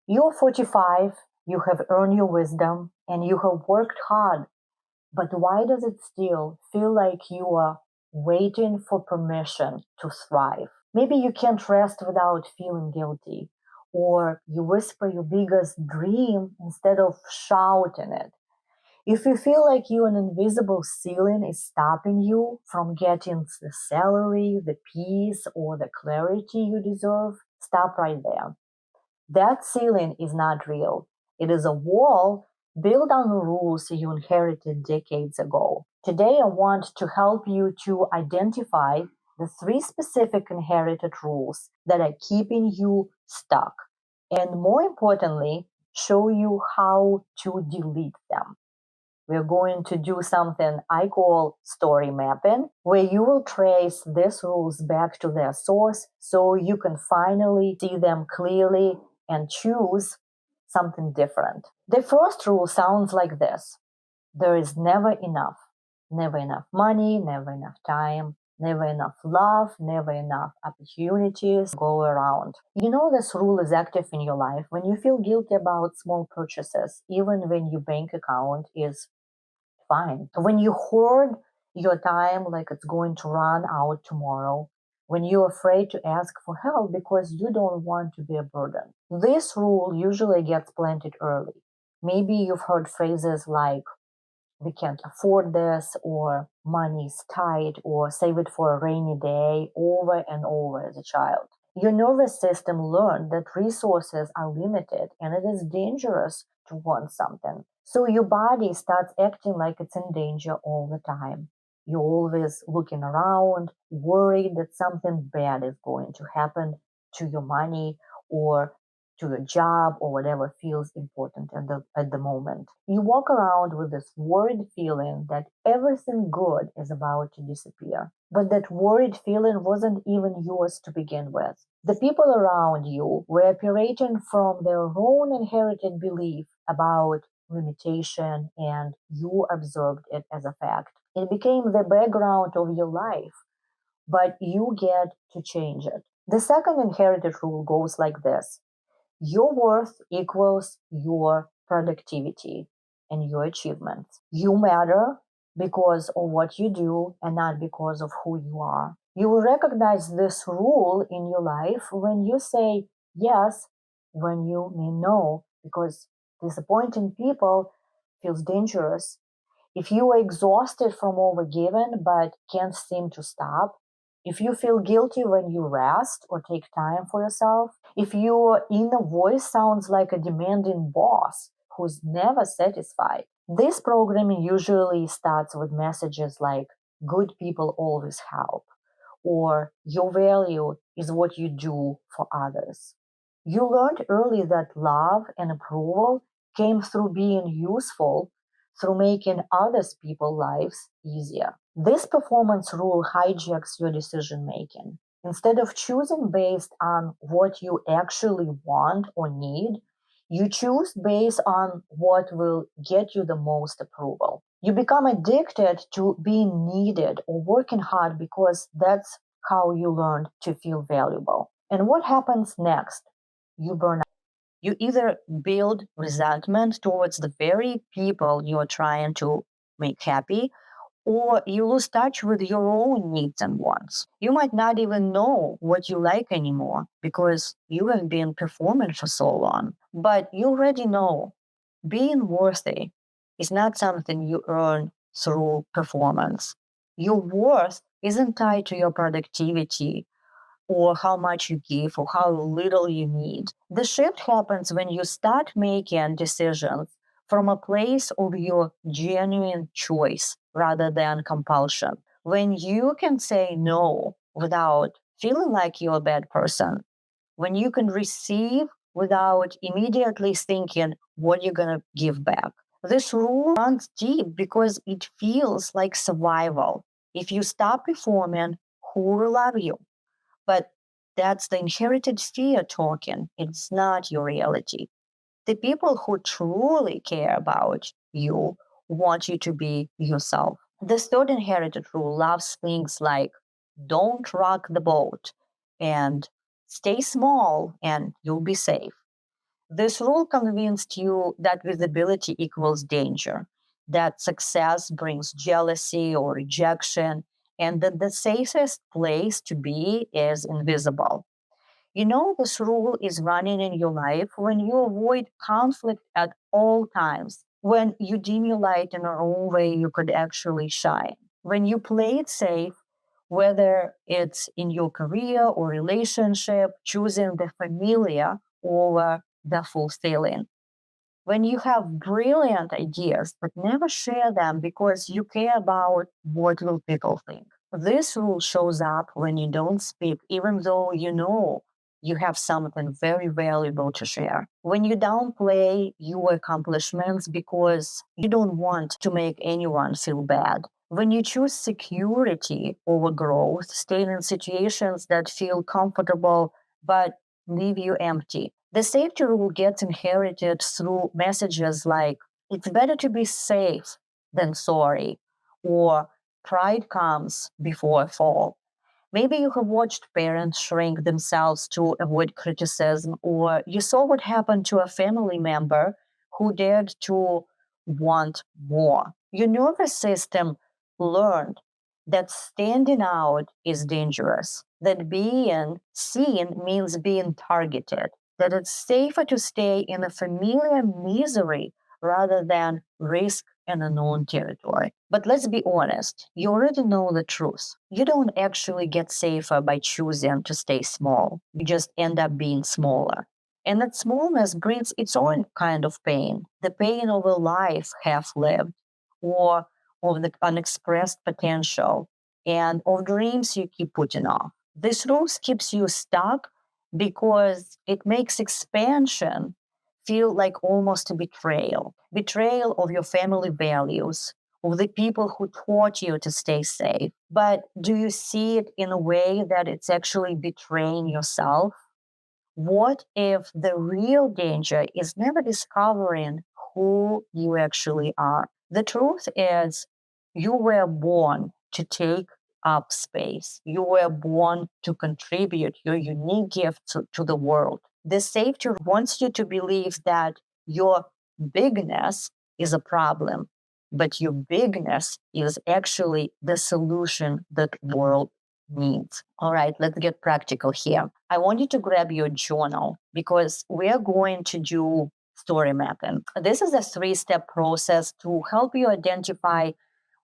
You're 45, you have earned your wisdom, and you have worked hard, but why does it still feel like you are waiting for permission to thrive? Maybe you can't rest without feeling guilty, or you whisper your biggest dream instead of shouting it. If you feel like an invisible ceiling is stopping you from getting the salary, the peace, or the clarity you deserve, stop right there. That ceiling is not real. It is a wall built on the rules you inherited decades ago. Today, I want to help you to identify the three specific inherited rules that are keeping you stuck, and more importantly, show you how to delete them. We're going to do something I call story mapping, where you will trace these rules back to their source so you can finally see them clearly and choose something different. The first rule sounds like this: there is never enough. Never enough money, never enough time, never enough love, never enough opportunities go around. You know this rule is active in your life when you feel guilty about small purchases, even when your bank account is fine. When you hoard your time like it's going to run out tomorrow, when you're afraid to ask for help because you don't want to be a burden. This rule usually gets planted early. Maybe you've heard phrases like, we can't afford this, or money's tight, or save it for a rainy day, over and over as a child. Your nervous system learned that resources are limited and it is dangerous to want something. So your body starts acting like it's in danger all the time. You're always looking around, worried that something bad is going to happen to your money or to your job or whatever feels important at the moment. You walk around with this worried feeling that everything good is about to disappear. But that worried feeling wasn't even yours to begin with. The people around you were operating from their own inherited belief about limitation, and you observed it as a fact. It became the background of your life, but you get to change it. The second inherited rule goes like this: your worth equals your productivity and your achievements. You matter because of what you do and not because of who you are. You will recognize this rule in your life when you say yes when you mean no, because disappointing people feels dangerous. If you are exhausted from overgiving but can't seem to stop, if you feel guilty when you rest or take time for yourself, if your inner voice sounds like a demanding boss who's never satisfied, this programming usually starts with messages like, good people always help, or your value is what you do for others. You learned early that love and approval came through being useful, through making others people's lives easier. This performance rule hijacks your decision making. Instead of choosing based on what you actually want or need, you choose based on what will get you the most approval. You become addicted to being needed or working hard because that's how you learned to feel valuable. And what happens next? You burn out. You either build resentment towards the very people you're trying to make happy, or you lose touch with your own needs and wants. You might not even know what you like anymore because you have been performing for so long. But you already know being worthy is not something you earn through performance. Your worth isn't tied to your productivity or how much you give or how little you need. The shift happens when you start making decisions from a place of your genuine choice rather than compulsion. When you can say no without feeling like you're a bad person, when you can receive without immediately thinking what you're going to give back. This rule runs deep because it feels like survival. If you stop performing, who will love you? But that's the inherited fear talking. It's not your reality. The people who truly care about you want you to be yourself. The third inherited rule loves things like don't rock the boat and stay small and you'll be safe. This rule convinced you that visibility equals danger, that success brings jealousy or rejection, and that the safest place to be is invisible. This rule is running in your life when you avoid conflict at all times, when you dim your light in a own way you could actually shine, when you play it safe, whether it's in your career or relationship, choosing the familiar over the fulfilling. When you have brilliant ideas but never share them because you care about what will people think. This rule shows up when you don't speak, even though you know you have something very valuable to share. When you downplay your accomplishments because you don't want to make anyone feel bad. When you choose security over growth, staying in situations that feel comfortable but leave you empty. The safety rule gets inherited through messages like, it's better to be safe than sorry, or pride comes before a fall. Maybe you have watched parents shrink themselves to avoid criticism, or you saw what happened to a family member who dared to want more. Your nervous system learned that standing out is dangerous, that being seen means being targeted, that it's safer to stay in a familiar misery rather than risk an unknown territory. But let's be honest, you already know the truth. You don't actually get safer by choosing to stay small. You just end up being smaller. And that smallness brings its own kind of pain, the pain of a life half lived, or of the unexpressed potential, and of dreams you keep putting off. This rules keeps you stuck because it makes expansion feel like almost a betrayal of your family values, of the people who taught you to stay safe. But do you see it in a way that it's actually betraying yourself? What if the real danger is never discovering who you actually are? The truth is, you were born to take up space. You were born to contribute your unique gift to the world. The safety wants you to believe that your bigness is a problem, but your bigness is actually the solution that the world needs. All right, let's get practical here. I want you to grab your journal because we're going to do story mapping. This is a 3-step process to help you identify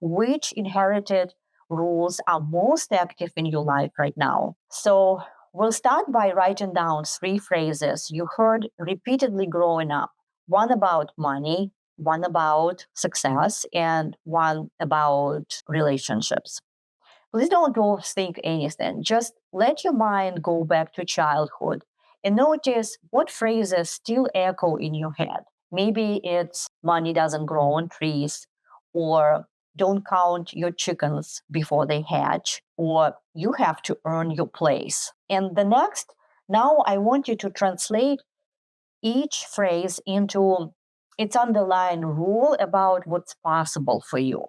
which inherited rules are most active in your life right now. So we'll start by writing down 3 phrases you heard repeatedly growing up. One about money, one about success, and one about relationships. Please don't overthink anything. Just let your mind go back to childhood and notice what phrases still echo in your head. Maybe it's money doesn't grow on trees, or don't count your chickens before they hatch, or you have to earn your place. And the next, now I want you to translate each phrase into its underlying rule about what's possible for you.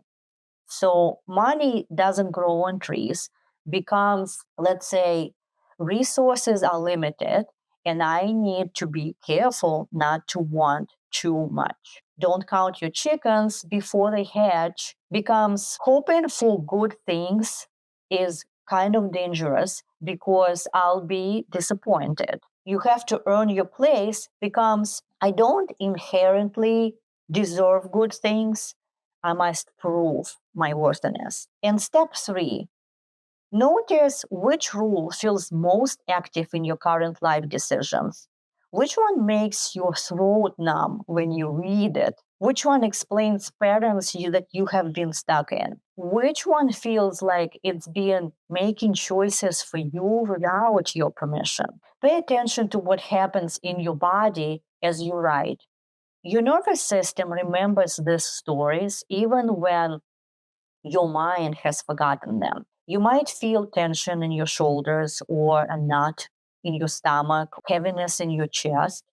So money doesn't grow on trees becomes, let's say, resources are limited and I need to be careful not to want too much. Don't count your chickens before they hatch becomes hoping for good things is kind of dangerous because I'll be disappointed. You have to earn your place becomes I don't inherently deserve good things. I must prove my worthiness. And step 3, notice which rule feels most active in your current life decisions. Which one makes your throat numb when you read it? Which one explains patterns that you have been stuck in? Which one feels like it's been making choices for you without your permission? Pay attention to what happens in your body as you write. Your nervous system remembers these stories even when your mind has forgotten them. You might feel tension in your shoulders or a knot in your stomach, heaviness in your chest.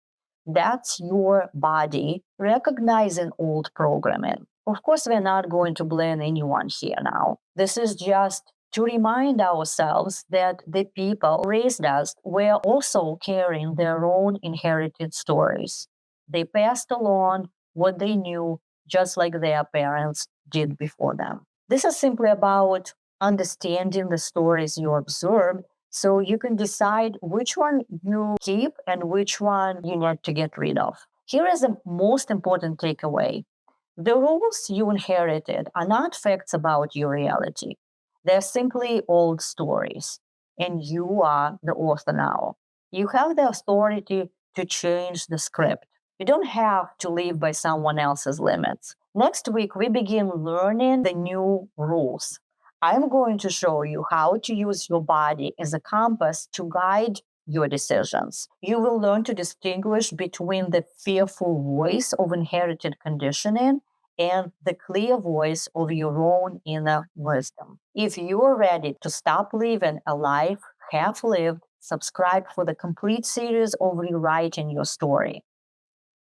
That's your body recognizing old programming. Of course, we're not going to blame anyone here now. This is just to remind ourselves that the people who raised us were also carrying their own inherited stories. They passed along what they knew, just like their parents did before them. This is simply about understanding the stories you observed so you can decide which one you keep and which one you need to get rid of. Here is the most important takeaway: the rules you inherited are not facts about your reality. They're simply old stories, and you are the author now. You have the authority to change the script. You don't have to live by someone else's limits. Next week, we begin learning the new rules. I'm going to show you how to use your body as a compass to guide your decisions. You will learn to distinguish between the fearful voice of inherited conditioning and the clear voice of your own inner wisdom. If you are ready to stop living a life half lived, subscribe for the complete series of rewriting your story.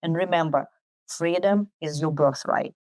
And remember, freedom is your birthright.